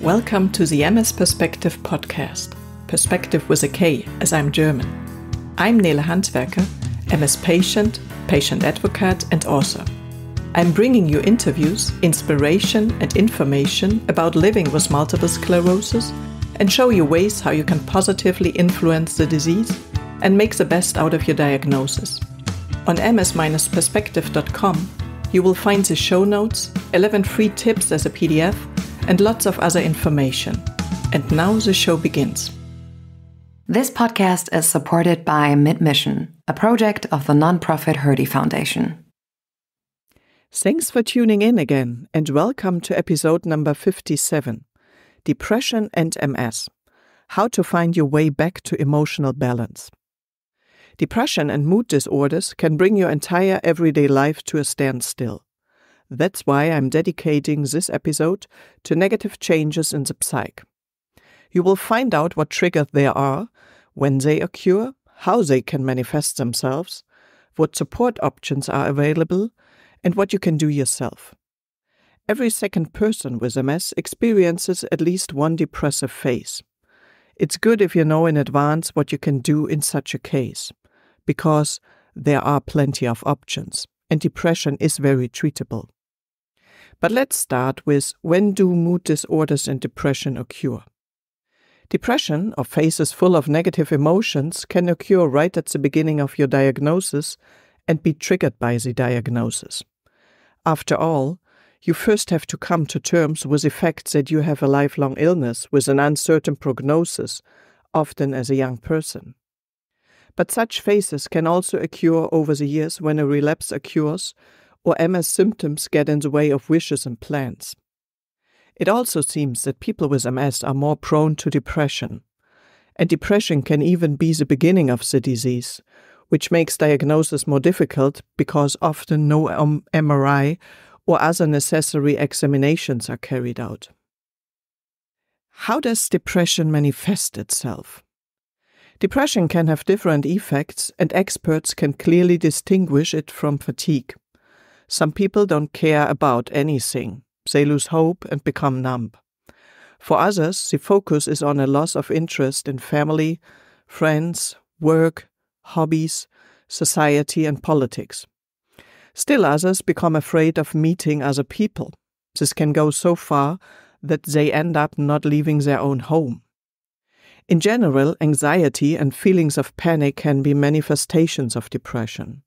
Welcome to the MS-Perspektive podcast. Perspective with a K, as I'm German. I'm Nele Handwerker, MS patient, patient advocate and author. I'm bringing you interviews, inspiration and information about living with multiple sclerosis and show you ways how you can positively influence the disease and make the best out of your diagnosis. On ms-perspektive.com, you will find the show notes, 11 free tips as a PDF, and lots of other information. And now the show begins. This podcast is supported by Mid-Mission, a project of the nonprofit Hertie Foundation. Thanks for tuning in again, and welcome to episode number 57, Depression and MS, How to Find Your Way Back to Emotional Balance. Depression and mood disorders can bring your entire everyday life to a standstill. That's why I'm dedicating this episode to negative changes in the psyche. You will find out what triggers there are, when they occur, how they can manifest themselves, what support options are available, and what you can do yourself. Every second person with MS experiences at least one depressive phase. It's good if you know in advance what you can do in such a case, because there are plenty of options, and depression is very treatable. But let's start with, when do mood disorders and depression occur? Depression, or phases full of negative emotions, can occur right at the beginning of your diagnosis and be triggered by the diagnosis. After all, you first have to come to terms with the fact that you have a lifelong illness with an uncertain prognosis, often as a young person. But such phases can also occur over the years when a relapse occurs or MS symptoms get in the way of wishes and plans. It also seems that people with MS are more prone to depression, and depression can even be the beginning of the disease, which makes diagnosis more difficult because often no MRI or other necessary examinations are carried out. How does depression manifest itself? Depression can have different effects, and experts can clearly distinguish it from fatigue. Some people don't care about anything. They lose hope and become numb. For others, the focus is on a loss of interest in family, friends, work, hobbies, society, and politics. Still others become afraid of meeting other people. This can go so far that they end up not leaving their own home. In general, anxiety and feelings of panic can be manifestations of depression.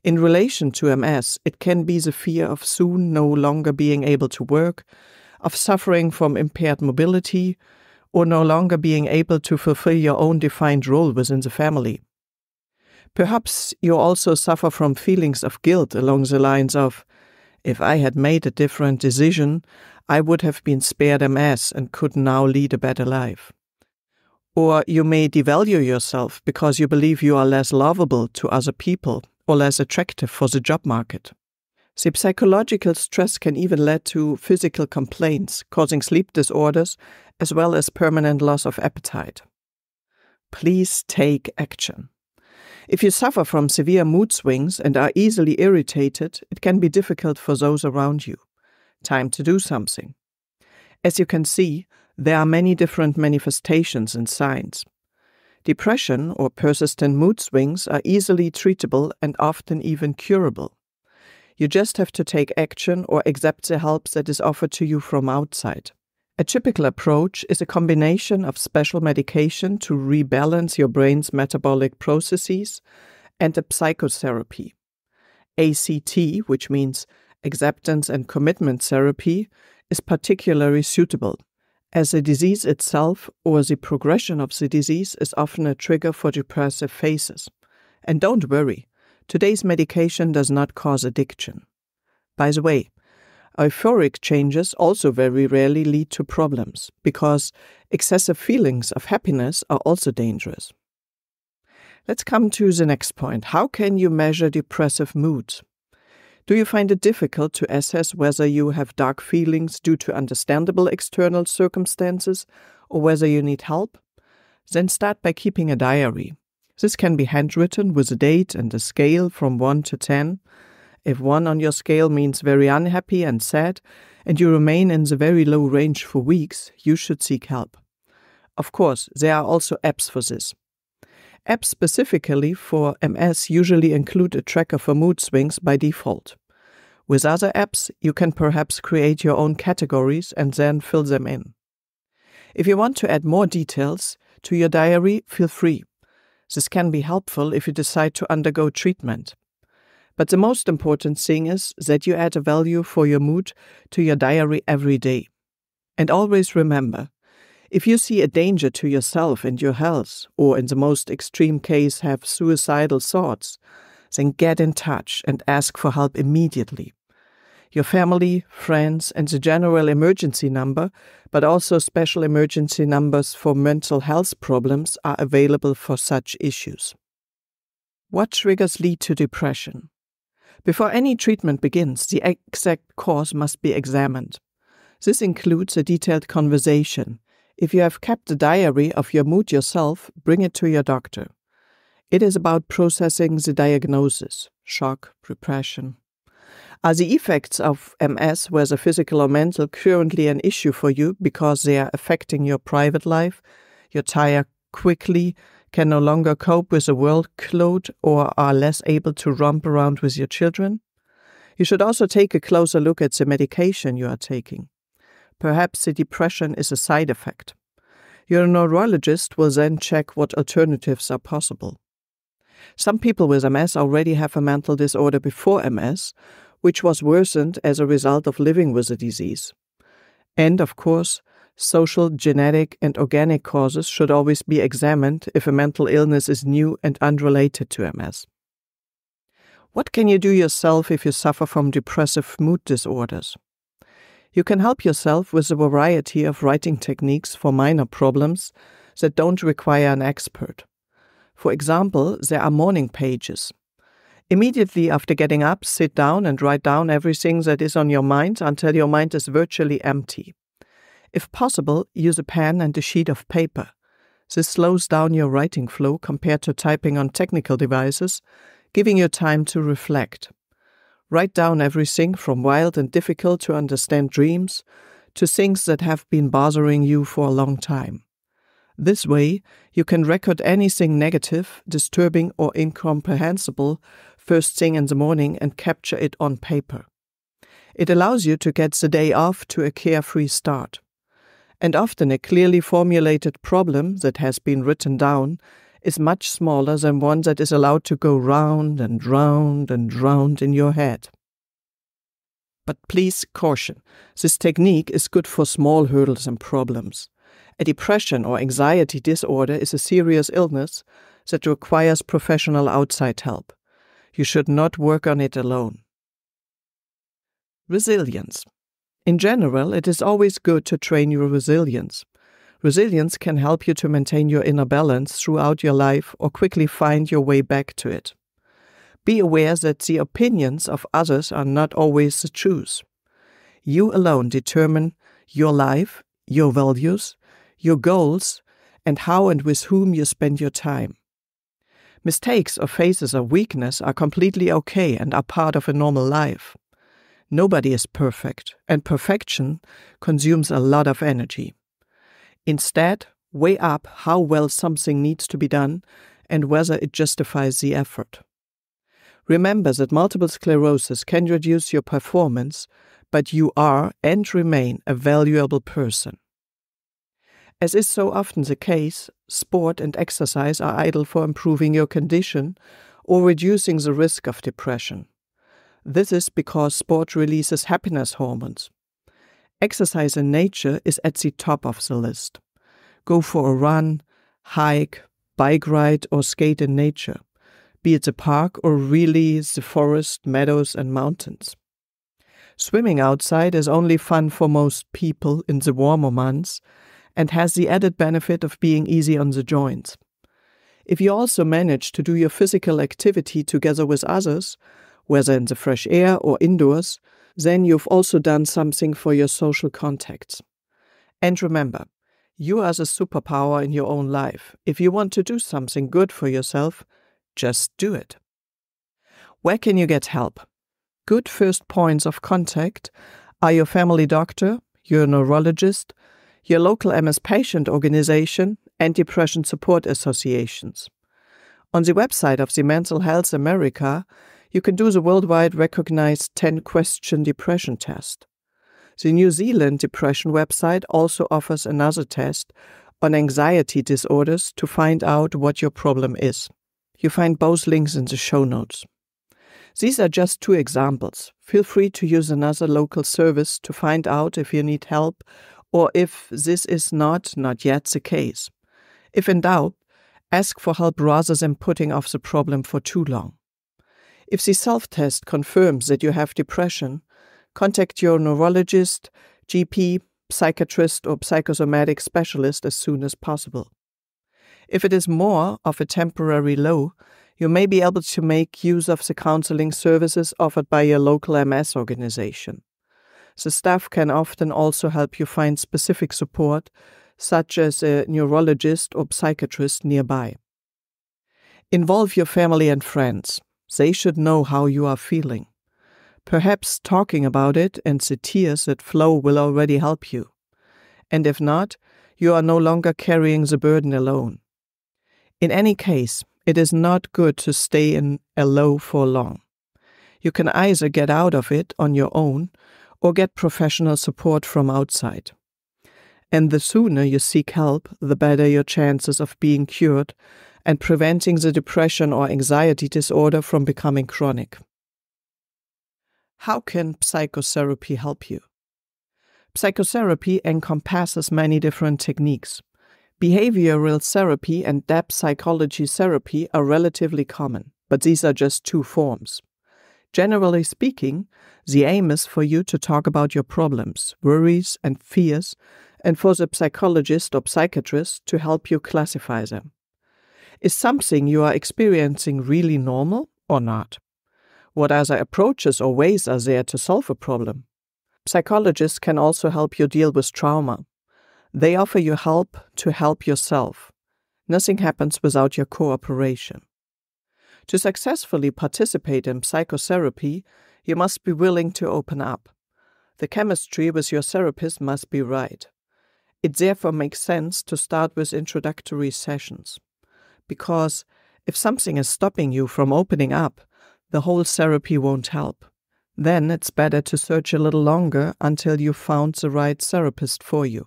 In relation to MS, it can be the fear of soon no longer being able to work, of suffering from impaired mobility, or no longer being able to fulfill your own defined role within the family. Perhaps you also suffer from feelings of guilt along the lines of, if I had made a different decision, I would have been spared MS and could now lead a better life. Or you may devalue yourself because you believe you are less lovable to other people or less attractive for the job market. The psychological stress can even lead to physical complaints, causing sleep disorders, as well as permanent loss of appetite. Please take action. If you suffer from severe mood swings and are easily irritated, it can be difficult for those around you. Time to do something. As you can see, there are many different manifestations and signs. Depression or persistent mood swings are easily treatable and often even curable. You just have to take action or accept the help that is offered to you from outside. A typical approach is a combination of special medication to rebalance your brain's metabolic processes and a psychotherapy. ACT, which means acceptance and commitment therapy, is particularly suitable, as the disease itself or the progression of the disease is often a trigger for depressive phases. And don't worry, today's medication does not cause addiction. By the way, euphoric changes also very rarely lead to problems, because excessive feelings of happiness are also dangerous. Let's come to the next point. How can you measure depressive moods? Do you find it difficult to assess whether you have dark feelings due to understandable external circumstances or whether you need help? Then start by keeping a diary. This can be handwritten with a date and a scale from 1 to 10, If 1 on your scale means very unhappy and sad, and you remain in the very low range for weeks, you should seek help. Of course, there are also apps for this. Apps specifically for MS usually include a tracker for mood swings by default. With other apps, you can perhaps create your own categories and then fill them in. If you want to add more details to your diary, feel free. This can be helpful if you decide to undergo treatment. But the most important thing is that you add a value for your mood to your diary every day. And always remember, if you see a danger to yourself and your health, or in the most extreme case have suicidal thoughts, then get in touch and ask for help immediately. Your family, friends, and the general emergency number, but also special emergency numbers for mental health problems are available for such issues. What triggers lead to depression? Before any treatment begins, the exact cause must be examined. This includes a detailed conversation. If you have kept a diary of your mood yourself, bring it to your doctor. It is about processing the diagnosis, shock, repression. Are the effects of MS, whether physical or mental, currently an issue for you because they are affecting your private life? You're tired quickly, can no longer cope with the workload, or are less able to romp around with your children? You should also take a closer look at the medication you are taking. Perhaps the depression is a side effect. Your neurologist will then check what alternatives are possible. Some people with MS already have a mental disorder before MS, which was worsened as a result of living with the disease. And, of course, social, genetic, and organic causes should always be examined if a mental illness is new and unrelated to MS. What can you do yourself if you suffer from depressive mood disorders? You can help yourself with a variety of writing techniques for minor problems that don't require an expert. For example, there are morning pages. Immediately after getting up, sit down and write down everything that is on your mind until your mind is virtually empty. If possible, use a pen and a sheet of paper. This slows down your writing flow compared to typing on technical devices, giving you time to reflect. Write down everything from wild and difficult to understand dreams to things that have been bothering you for a long time. This way, you can record anything negative, disturbing, or incomprehensible first thing in the morning and capture it on paper. It allows you to get the day off to a carefree start. And often a clearly formulated problem that has been written down is much smaller than one that is allowed to go round and round and round in your head. But please caution, this technique is good for small hurdles and problems. A depression or anxiety disorder is a serious illness that requires professional outside help. You should not work on it alone. Resilience. In general, it is always good to train your resilience. Resilience can help you to maintain your inner balance throughout your life or quickly find your way back to it. Be aware that the opinions of others are not always the truth. You alone determine your life, your values, your goals, and how and with whom you spend your time. Mistakes or phases of weakness are completely okay and are part of a normal life. Nobody is perfect, and perfection consumes a lot of energy. Instead, weigh up how well something needs to be done and whether it justifies the effort. Remember that multiple sclerosis can reduce your performance, but you are and remain a valuable person. As is so often the case, sport and exercise are ideal for improving your condition or reducing the risk of depression. This is because sport releases happiness hormones. Exercise in nature is at the top of the list. Go for a run, hike, bike ride, or skate in nature, be it the park or really the forest, meadows, and mountains. Swimming outside is only fun for most people in the warmer months and has the added benefit of being easy on the joints. If you also manage to do your physical activity together with others, whether in the fresh air or indoors, then you've also done something for your social contacts. And remember, you are the superpower in your own life. If you want to do something good for yourself, just do it. Where can you get help? good first points of contact are your family doctor, your neurologist, your local MS patient organization, and depression support associations. On the website of the Mental Health America, you can do the worldwide recognized 10-question depression test. The New Zealand depression website also offers another test on anxiety disorders to find out what your problem is. You find both links in the show notes. These are just 2 examples. Feel free to use another local service to find out if you need help or if this is not yet the case. If in doubt, ask for help rather than putting off the problem for too long. If the self-test confirms that you have depression, contact your neurologist, GP, psychiatrist, or psychosomatic specialist as soon as possible. If it is more of a temporary low, you may be able to make use of the counseling services offered by your local MS organization. The staff can often also help you find specific support, such as a neurologist or psychiatrist nearby. Involve your family and friends. They should know how you are feeling. Perhaps talking about it and the tears that flow will already help you. And if not, you are no longer carrying the burden alone. In any case, it is not good to stay in a low for long. You can either get out of it on your own or get professional support from outside. And the sooner you seek help, the better your chances of being cured and preventing the depression or anxiety disorder from becoming chronic. How can psychotherapy help you? Psychotherapy encompasses many different techniques. Behavioral therapy and depth psychology therapy are relatively common, but these are just 2 forms. Generally speaking, the aim is for you to talk about your problems, worries, and fears, and for the psychologist or psychiatrist to help you classify them. Is something you are experiencing really normal or not? What other approaches or ways are there to solve a problem? Psychologists can also help you deal with trauma. They offer you help to help yourself. Nothing happens without your cooperation. To successfully participate in psychotherapy, you must be willing to open up. The chemistry with your therapist must be right. It therefore makes sense to start with introductory sessions. Because if something is stopping you from opening up, the whole therapy won't help. Then it's better to search a little longer until you've found the right therapist for you.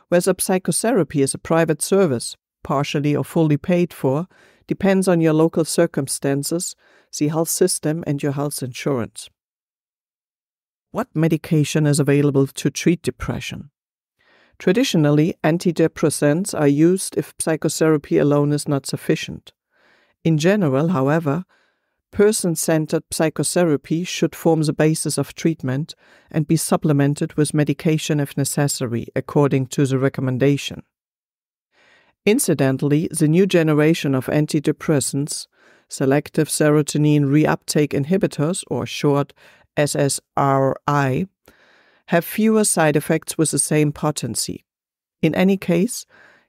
Whether psychotherapy is a private service, partially or fully paid for, depends on your local circumstances, the health system, and your health insurance. What medication is available to treat depression? Traditionally, antidepressants are used if psychotherapy alone is not sufficient. In general, however, person-centered psychotherapy should form the basis of treatment and be supplemented with medication if necessary, according to the recommendation. Incidentally, the new generation of antidepressants, selective serotonin reuptake inhibitors, or short SSRI, have fewer side effects with the same potency. In any case,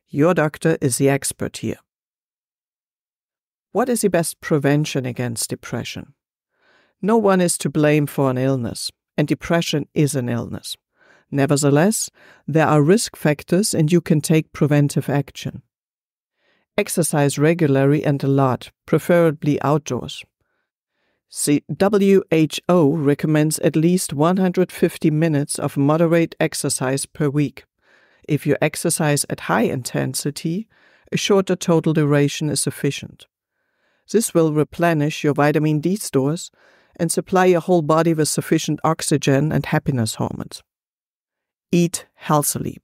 your doctor is the expert here. What is the best prevention against depression? No one is to blame for an illness, and depression is an illness. Nevertheless, there are risk factors and you can take preventive action. Exercise regularly and a lot, preferably outdoors. The WHO recommends at least 150 minutes of moderate exercise per week. If you exercise at high intensity, a shorter total duration is sufficient. This will replenish your vitamin D stores and supply your whole body with sufficient oxygen and happiness hormones. Eat healthily.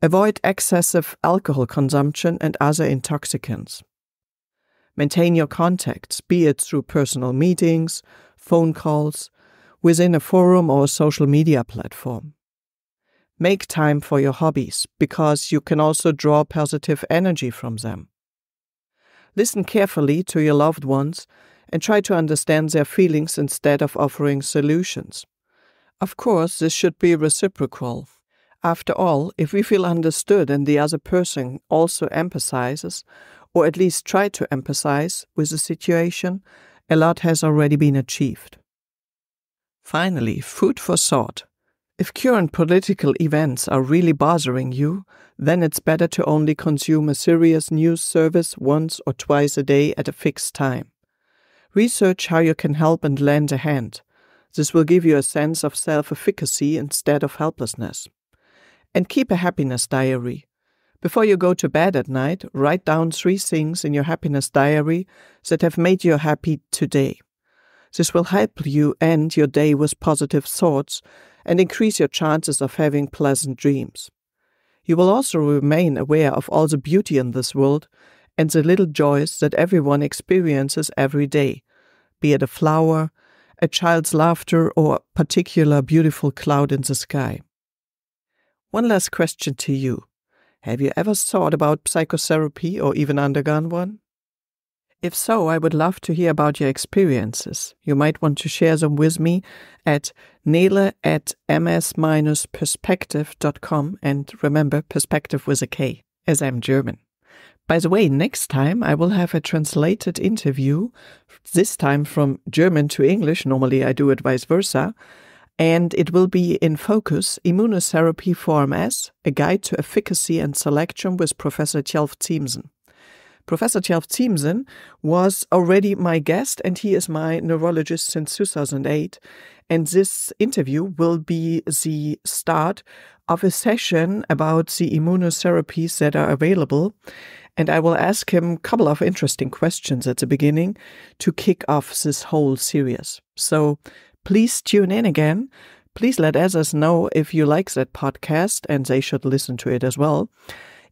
Avoid excessive alcohol consumption and other intoxicants. Maintain your contacts, be it through personal meetings, phone calls, within a forum or a social media platform. Make time for your hobbies, because you can also draw positive energy from them. Listen carefully to your loved ones and try to understand their feelings instead of offering solutions. Of course, this should be reciprocal. After all, if we feel understood and the other person also empathizes, or at least try to empathize with the situation, a lot has already been achieved. Finally, food for thought. If current political events are really bothering you, then it's better to only consume a serious news service once or twice a day at a fixed time. Research how you can help and lend a hand. This will give you a sense of self-efficacy instead of helplessness. And keep a happiness diary. Before you go to bed at night, write down 3 things in your happiness diary that have made you happy today. This will help you end your day with positive thoughts and increase your chances of having pleasant dreams. You will also remain aware of all the beauty in this world and the little joys that everyone experiences every day, be it a flower, a child's laughter, or a particular beautiful cloud in the sky. One last question to you. Have you ever thought about psychotherapy or even undergone one? If so, I would love to hear about your experiences. You might want to share them with me at nele@ms-perspektive.com, and remember, perspective with a K, as I'm German. By the way, next time I will have a translated interview, this time from German to English. Normally I do it vice versa. And it will be in focus, Immunotherapy for MS, a guide to efficacy and selection with Professor Tjelf-Thiemsen. Professor Tjelf-Thiemsen was already my guest, and he is my neurologist since 2008. And this interview will be the start of a session about the immunotherapies that are available. And I will ask him a couple of interesting questions at the beginning to kick off this whole series. So please tune in again. Please let others know if you like that podcast, and they should listen to it as well.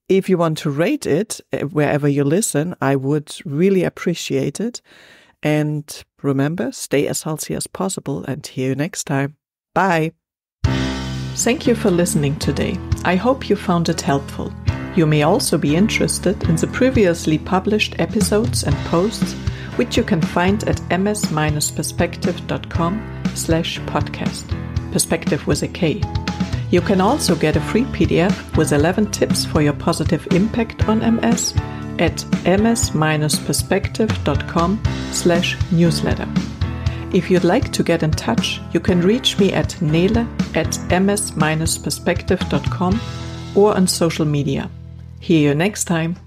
If you want to rate it wherever you listen, I would really appreciate it. And remember, stay as healthy as possible, and hear you next time. Bye. Thank you for listening today. I hope you found it helpful. You may also be interested in the previously published episodes and posts, which you can find at ms-perspektive.com/podcast. Perspective with a K. You can also get a free PDF with 11 tips for your positive impact on MS at ms-perspektive.com/newsletter. If you'd like to get in touch, you can reach me at nele@ms-perspektive.com or on social media. See you next time.